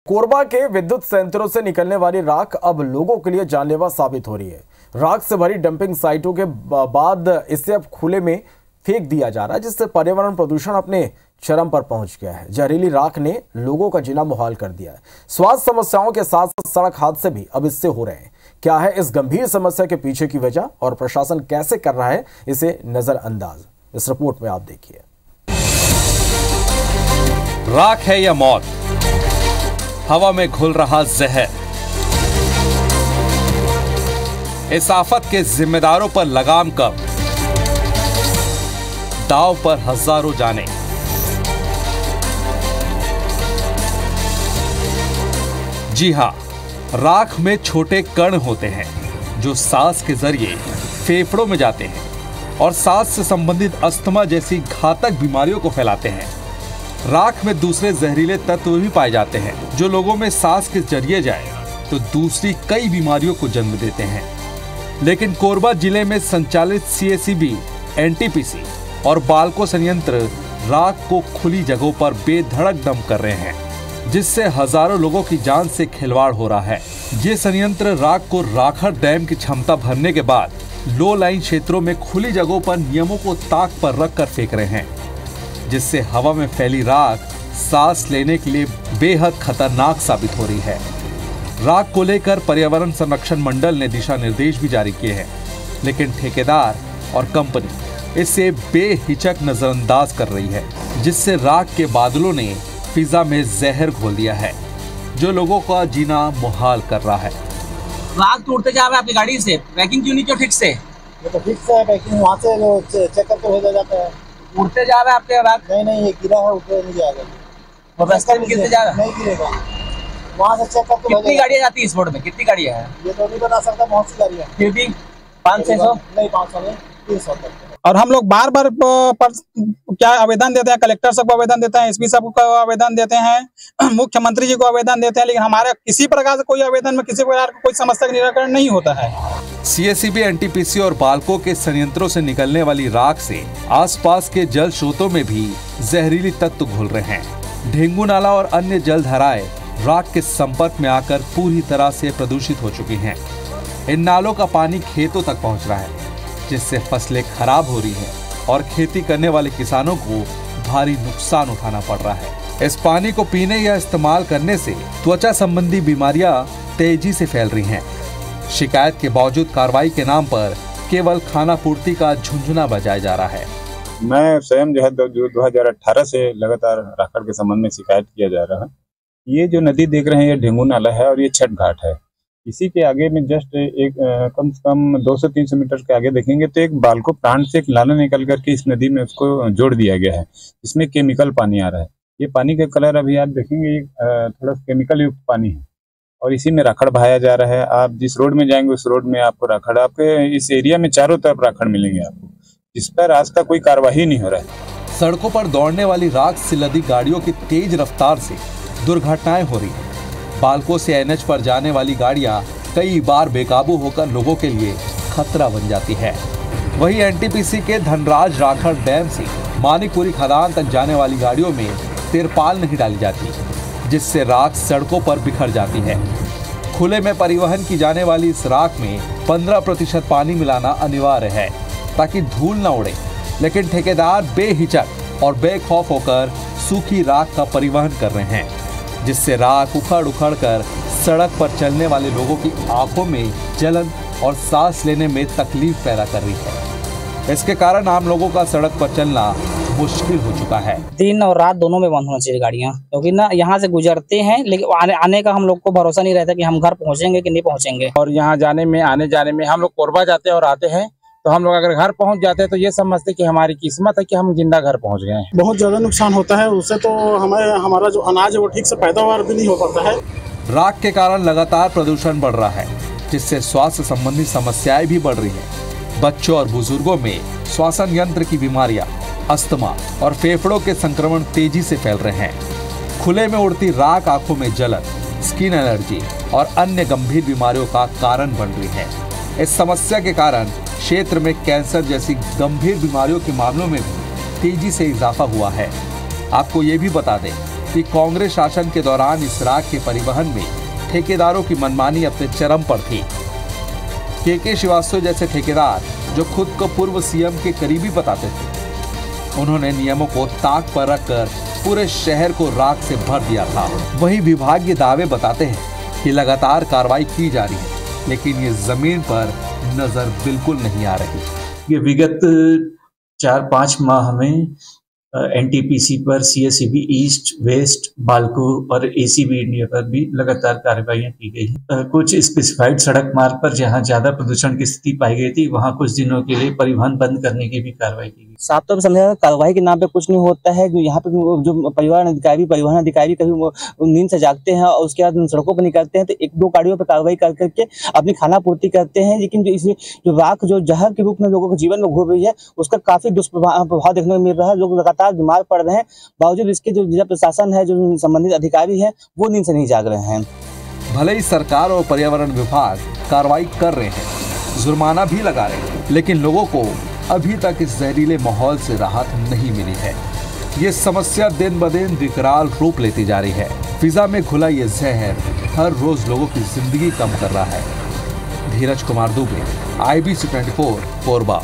कोरबा के विद्युत संयंत्रों से निकलने वाली राख अब लोगों के लिए जानलेवा साबित हो रही है। राख से भरी डंपिंग साइटों के बाद इसे अब खुले में फेंक दिया जा रहा है, जिससे पर्यावरण प्रदूषण अपने चरम पर पहुंच गया है। जहरीली राख ने लोगों का जीना मुहाल कर दिया है। स्वास्थ्य समस्याओं के साथ साथ सड़क हादसे भी अब इससे हो रहे हैं। क्या है इस गंभीर समस्या के पीछे की वजह और प्रशासन कैसे कर रहा है इसे नजरअंदाज, इस रिपोर्ट में आप देखिए। राख है या मौत, हवा में घुल रहा जहर, इस आफत के जिम्मेदारों पर लगाम कब, दांव पर हजारों जाने। जी हां, राख में छोटे कण होते हैं जो सांस के जरिए फेफड़ों में जाते हैं और सांस से संबंधित अस्थमा जैसी घातक बीमारियों को फैलाते हैं। राख में दूसरे जहरीले तत्व भी पाए जाते हैं जो लोगों में सांस के जरिए जाए तो दूसरी कई बीमारियों को जन्म देते हैं। लेकिन कोरबा जिले में संचालित सीएसीबी, एनटीपीसी और बाल्को संयंत्र राख को खुली जगहों पर बेधड़क डंप कर रहे हैं, जिससे हजारों लोगों की जान से खिलवाड़ हो रहा है। ये संयंत्र राख को राखड़ डैम की क्षमता भरने के बाद लो लाइन क्षेत्रों में खुली जगहों पर नियमों को ताक पर रखकर फेंक रहे हैं, जिससे हवा में फैली राख सांस लेने के लिए बेहद खतरनाक साबित हो रही है। राख को लेकर पर्यावरण संरक्षण मंडल ने दिशा निर्देश भी जारी किए हैं, लेकिन ठेकेदार और कंपनी इसे बेहिचक नजरअंदाज कर रही है, जिससे राख के बादलों ने फिजा में जहर घोल दिया है, जो लोगों का जीना मुहाल कर रहा है। राख तो उड़ते जा रहा है आपकी गाड़ी से, पैकिंग क्यों नहीं किया ठीक से? ये तो फिक्स है पैकिंग, वहाँ से चेक करके भेजा जाता है। उड़ते जा रहा है आपके राख? नहीं, ये गिरा है, ऊपर नहीं जाएगा। और रास्ते में गिरते जा रहा है? नहीं गिरेगा, वहाँ से चेक करके। कितनी गाड़ियाँ जाती है इस रोड में? कितनी गाड़ियाँ हैं? ये तो नहीं बता सकता, बहुत सी गाड़ियाँ। फिर भी 500-600? नहीं, 500 नहीं, 300 तक। और हम लोग बार बार क्या आवेदन देते हैं, कलेक्टर साहब को आवेदन देते हैं, एसपी साहब को आवेदन देते हैं, मुख्यमंत्री जी को आवेदन देते हैं, लेकिन हमारे किसी प्रकार से कोई आवेदन में किसी प्रकार का कोई समस्या का निराकरण नहीं होता है। सीएसीबी, एनटीपीसी और बाल्को के संयंत्रों से निकलने वाली राख से आसपास के जल स्रोतों में भी जहरीली तत्व घुल रहे हैं। ढेंगू नाला और अन्य जल धाराएं राख के संपर्क में आकर पूरी तरह से प्रदूषित हो चुकी हैं। इन नालों का पानी खेतों तक पहुंच रहा है, जिससे फसलें खराब हो रही हैं और खेती करने वाले किसानों को भारी नुकसान उठाना पड़ रहा है। इस पानी को पीने या इस्तेमाल करने से त्वचा संबंधी बीमारियां तेजी से फैल रही हैं। शिकायत के बावजूद कार्रवाई के नाम पर केवल खाना पूर्ति का झुंझुना बजाया जा रहा है। मैं स्वयं जो है 2018 से लगातार राखड़ के संबंध में शिकायत किया जा रहा है। ये जो नदी देख रहे हैं ये ढेंगू नाला है और ये छठ घाट है। इसी के आगे में जस्ट एक कम से कम 200-300 मीटर के आगे देखेंगे तो एक बाल्को प्लांट से एक नाला निकल करके इस नदी में उसको जोड़ दिया गया है। इसमें केमिकल पानी आ रहा है। ये पानी का कलर अभी आप देखेंगे थोड़ा केमिकल युक्त पानी है और इसी में राखड़ बहाया जा रहा है। आप जिस रोड में जाएंगे उस रोड में आपको राखड़, आपके इस एरिया में चारों तरफ राखड़ मिलेंगे आपको, जिस पर आज तक कोई कार्यवाही नहीं हो रहा है। सड़कों पर दौड़ने वाली राख से लदी गाड़ियों की तेज रफ्तार से दुर्घटनाएं हो रही है। बाल्को से एनएच पर जाने वाली गाड़ियां कई बार बेकाबू होकर लोगों के लिए खतरा बन जाती है। वहीं एनटीपीसी के धनराज राखड़ डैम से मानिकपुरी खदान तक जाने वाली गाड़ियों में तिरपाल नहीं डाली जाती, जिससे राख सड़कों पर बिखर जाती है। खुले में परिवहन की जाने वाली इस राख में 15% पानी मिलाना अनिवार्य है ताकि धूल न उड़े, लेकिन ठेकेदार बेहिचक और बेखौफ होकर सूखी राख का परिवहन कर रहे हैं, जिससे राख उखड़ उखड़ कर सड़क पर चलने वाले लोगों की आंखों में जलन और सांस लेने में तकलीफ पैदा कर रही है। इसके कारण आम लोगों का सड़क पर चलना मुश्किल हो चुका है। दिन और रात दोनों में बंद होना चाहिए गाड़ियाँ, क्योंकि ना यहाँ से गुजरते हैं, लेकिन आने का हम लोग को भरोसा नहीं रहता कि हम घर पहुँचेंगे कि नहीं पहुँचेंगे। और यहाँ जाने में आने जाने में हम लोग कोरबा जाते हैं और आते हैं, तो हम लोग अगर घर पहुंच जाते हैं तो ये समझते कि हमारी किस्मत है कि हम जिंदा घर पहुंच गए हैं। बहुत ज्यादा नुकसान होता है उससे, तो हमारा जो अनाज है वो ठीक से पैदावार भी नहीं हो पाता है। राख के कारण लगातार प्रदूषण बढ़ रहा है, जिससे स्वास्थ्य संबंधी समस्याएं भी बढ़ रही हैं। बच्चों और बुजुर्गों में श्वसन यंत्र की बीमारियां, अस्थमा और फेफड़ों के संक्रमण तेजी से फैल रहे हैं। खुले में उड़ती राख आंखों में जलन, स्किन एलर्जी और अन्य गंभीर बीमारियों का कारण बन रही है। इस समस्या के कारण क्षेत्र में कैंसर जैसी गंभीर बीमारियों के मामलों में भी तेजी से इजाफा हुआ है। आपको ये भी बता दें कि कांग्रेस शासन के दौरान इस राख के परिवहन में ठेकेदारों की मनमानी अपने चरम पर थी। के श्रीवास्तव जैसे ठेकेदार जो खुद को पूर्व सीएम के करीबी बताते थे, उन्होंने नियमों को ताक पर रखकर पूरे शहर को राख से भर दिया था। वहीं विभाग ये दावे बताते हैं कि लगातार कार्रवाई की जा रही है, लेकिन ये जमीन पर नजर बिल्कुल नहीं आ रही। ये विगत 4-5 माह में एनटीपीसी पर, सीएसईबी ईस्ट, वेस्ट, बाल्को और एसीबी इंडिया पर भी लगातार कार्रवाइयां की गई हैं। कुछ स्पेसिफाइड सड़क मार्ग पर जहां ज्यादा प्रदूषण की स्थिति पाई गई थी, वहां कुछ दिनों के लिए परिवहन बंद करने की भी कार्रवाई की गई। साफ तौर पर समझा, कार्रवाई के नाम पे कुछ नहीं होता है। यहाँ पे जो परिवहन अधिकारी कभी नींद से जागते हैं और उसके बाद सड़कों पर निकलते हैं तो 1-2 गाड़ियों पर कार्रवाई कर करके अपनी खाना पूर्ति करते हैं। लेकिन जो राख जो जहर के रूप में लोगों के जीवन में घूम रही है, उसका काफी दुष्प्रभाव देखने को मिल रहा है। लोग लगातार बीमार पड़ रहे हैं, बावजूद इसके जो जिला प्रशासन है, जो संबंधित अधिकारी है, वो नींद से नहीं जाग रहे हैं। भले ही सरकार और पर्यावरण विभाग कार्रवाई कर रहे हैं, जुर्माना भी लगा रहे हैं, लेकिन लोगों को अभी तक इस जहरीले माहौल से राहत नहीं मिली है। ये समस्या दिन ब दिन विकराल रूप लेती जा रही है। फिजा में घुला ये जहर हर रोज लोगों की जिंदगी कम कर रहा है। धीरज कुमार दुबे, IBC 24, कोरबा।